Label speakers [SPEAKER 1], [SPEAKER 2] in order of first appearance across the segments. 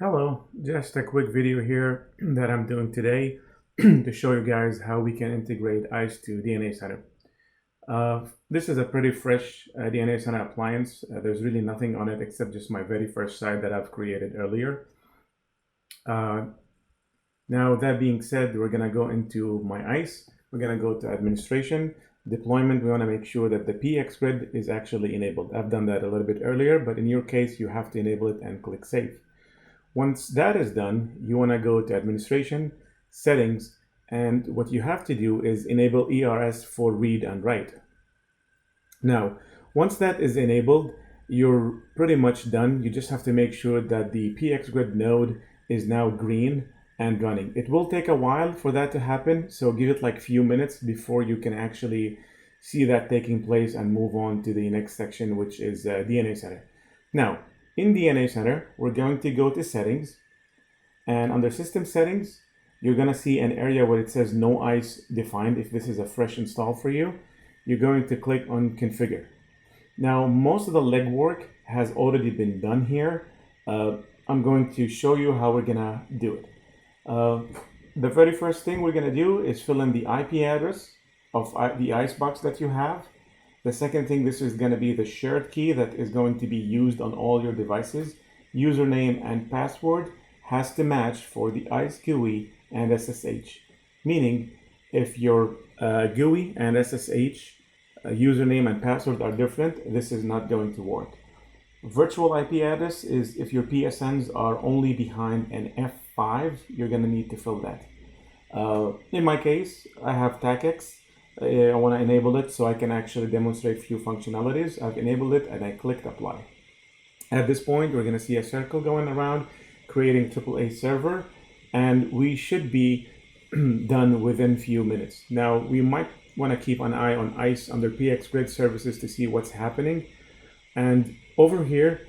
[SPEAKER 1] Hello, just a quick video here that I'm doing today to show you guys how we can integrate ISE to DNA Center. This is a pretty fresh DNA Center appliance. There's really nothing on it except just my very first site that I've created earlier. Now that being said, we're gonna go into my ISE. We're gonna go to administration, deployment. We wanna make sure that the PXGRID is actually enabled. I've done that a little bit earlier, but in your case, you have to enable it and click save. Once that is done, you want to go to administration, settings, and what you have to do is enable ERS for read and write. Now, once that is enabled, you're pretty much done. You just have to make sure that the PXGRID node is now green and running. It will take a while for that to happen, so give it like a few minutes before you can actually see that taking place and move on to the next section, which is DNA Center. Now, in DNA Center, we're going to go to settings, and under system settings, you're going to see an area where it says no ISE defined. If this is a fresh install for you, you're going to click on configure. Now, most of the legwork has already been done here. I'm going to show you how we're going to do it. The very first thing we're going to do is fill in the IP address of the ISE box that you have. The second thing, this is going to be the shared key that is going to be used on all your devices. Username and password has to match for the ISE GUI and SSH. Meaning, if your GUI and SSH username and password are different, this is not going to work. Virtual IP address is if your PSNs are only behind an F5, you're going to need to fill that. In my case, I have TACX. I want to enable it so I can actually demonstrate a few functionalities. I've enabled it and I clicked apply. At this point, we're going to see a circle going around, creating AAA server, and we should be done within a few minutes. Now, we might want to keep an eye on ISE under PXGRID services to see what's happening. And over here,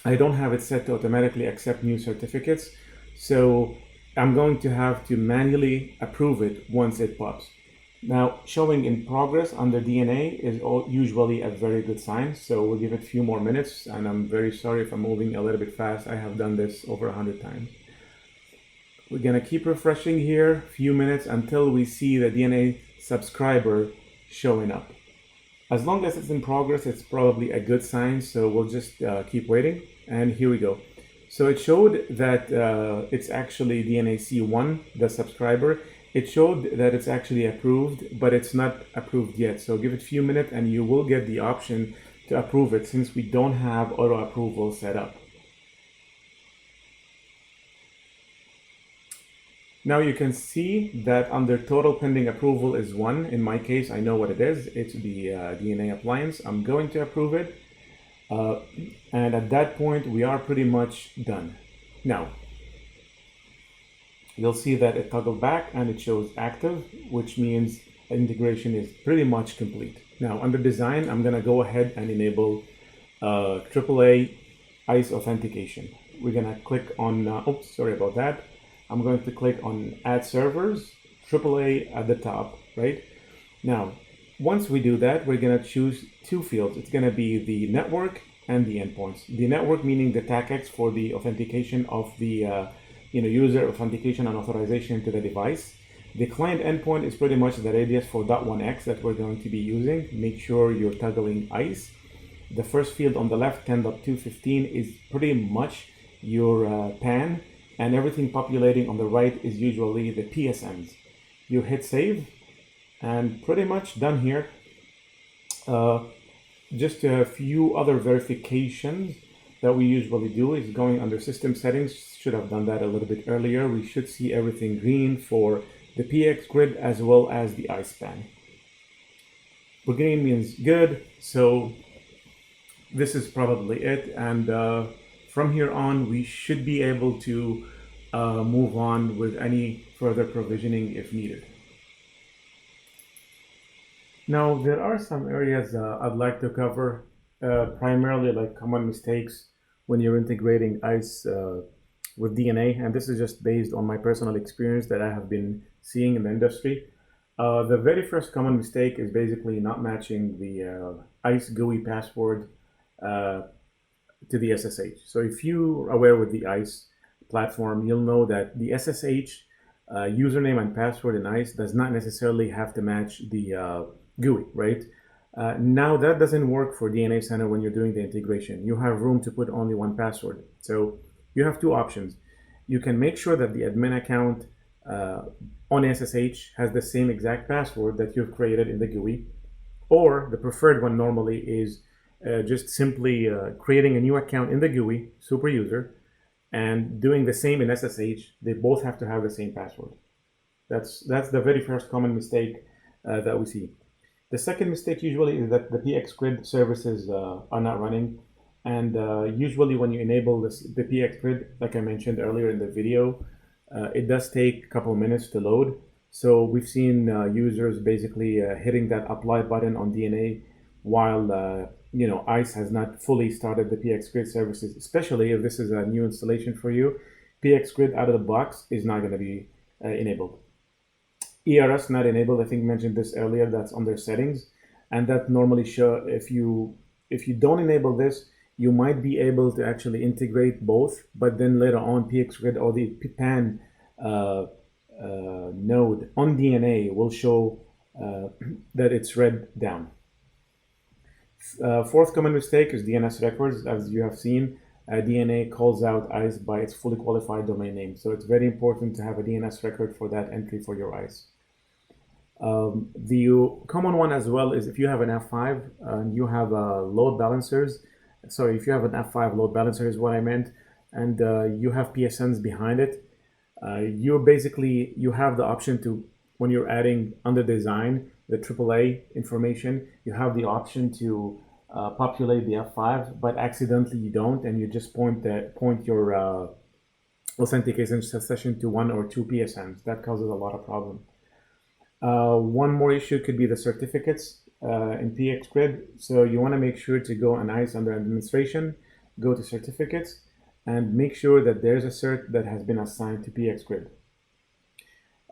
[SPEAKER 1] I don't have it set to automatically accept new certificates. So I'm going to have to manually approve it once it pops. Now, showing in progress under DNA is usually a very good sign, so we'll give it a few more minutes, and I'm very sorry if I'm moving a little bit fast. I have done this over 100 times. We're going to keep refreshing here a few minutes until we see the DNA subscriber showing up. As long as it's in progress, it's probably a good sign, so we'll just keep waiting, and here we go. So it showed that it's actually DNA C1, the subscriber. It showed that it's actually approved, but it's not approved yet. So give it a few minutes and you will get the option to approve it since we don't have auto approval set up. Now you can see that under total pending approval is 1. In my case, I know what it is. It's the DNA appliance. I'm going to approve it. And at that point, we are pretty much done. Now, you'll see that it toggled back and it shows active, which means integration is pretty much complete. Now, under design, I'm going to go ahead and enable AAA ISE authentication. We're going to click on, oops, sorry about that. I'm going to click on add servers, AAA at the top, right? Now, once we do that, we're going to choose two fields. It's going to be the network and the endpoints. The network meaning the TACX for the authentication of the user authentication and authorization to the device. The client endpoint is pretty much the radius for .1x that we're going to be using. Make sure you're toggling ISE. The first field on the left, 10.215, is pretty much your PAN, and everything populating on the right is usually the PSNs. You hit save, and pretty much done here. Just a few other verifications that we usually do is going under system settings. Should have done that a little bit earlier. We should see everything green for the PXGRID as well as the ISE PAN. Green means good, so this is probably it. And from here on, we should be able to move on with any further provisioning if needed. Now, there are some areas I'd like to cover, primarily like common mistakes when you're integrating ISE with DNA, and this is just based on my personal experience that I have been seeing in the industry. The very first common mistake is basically not matching the ISE GUI password to the SSH. So if you're aware with the ISE, platform, you'll know that the SSH username and password in ISE does not necessarily have to match the GUI, right? Now that doesn't work for DNA Center when you're doing the integration. You have room to put only one password. So you have two options. You can make sure that the admin account on SSH has the same exact password that you've created in the GUI, or the preferred one normally is just simply creating a new account in the GUI, super user, and doing the same in SSH. They both have to have the same password. That's the very first common mistake that we see. The second mistake usually is that the PXGRID services are not running. And usually when you enable the PXGRID, like I mentioned earlier in the video, it does take a couple minutes to load. So we've seen users basically hitting that apply button on DNA while ISE has not fully started the PXGRID services, especially if this is a new installation for you. PXGRID out of the box is not going to be enabled. ERS not enabled, I think mentioned this earlier, that's under settings, and that normally show if you don't enable this, you might be able to actually integrate both, but then later on PXGRID or the PAN node on DNA will show that it's red down. Fourth common mistake is DNS Records. As you have seen, DNA calls out ISE by its fully qualified domain name. So it's very important to have a DNS record for that entry for your ISE. The common one as well is if you have an F5 and you have load balancers. Sorry, if you have an F5 load balancer is what I meant, and you have PSNs behind it, you have the option to, when you're adding under design the AAA information, you have the option to populate the F5, but accidentally you don't, and you just point your authentication session to 1 or 2 PSNs. That causes a lot of problem. One more issue could be the certificates in PXGRID. So you want to make sure to go on ISE under administration, go to certificates, and make sure that there's a cert that has been assigned to PXGRID.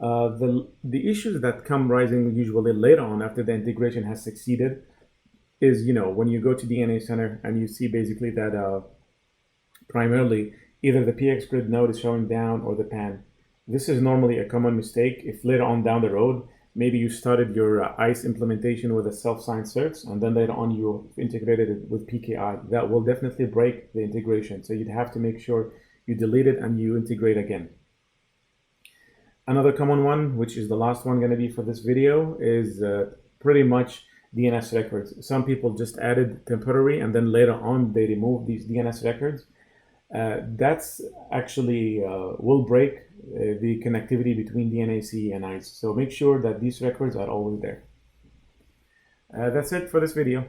[SPEAKER 1] The issues that come rising usually later on after the integration has succeeded is, when you go to DNA Center and you see basically that primarily either the PXGRID node is showing down or the PAN. This is normally a common mistake if later on down the road, maybe you started your ISE implementation with a self-signed certs, and then later on you integrated it with PKI. That will definitely break the integration. So you'd have to make sure you delete it and you integrate again. Another common one, which is the last one going to be for this video, is pretty much DNS records. Some people just added temporary and then later on they remove these DNS records. That's actually will break the connectivity between DNAC and ISE. So make sure that these records are always there. That's it for this video.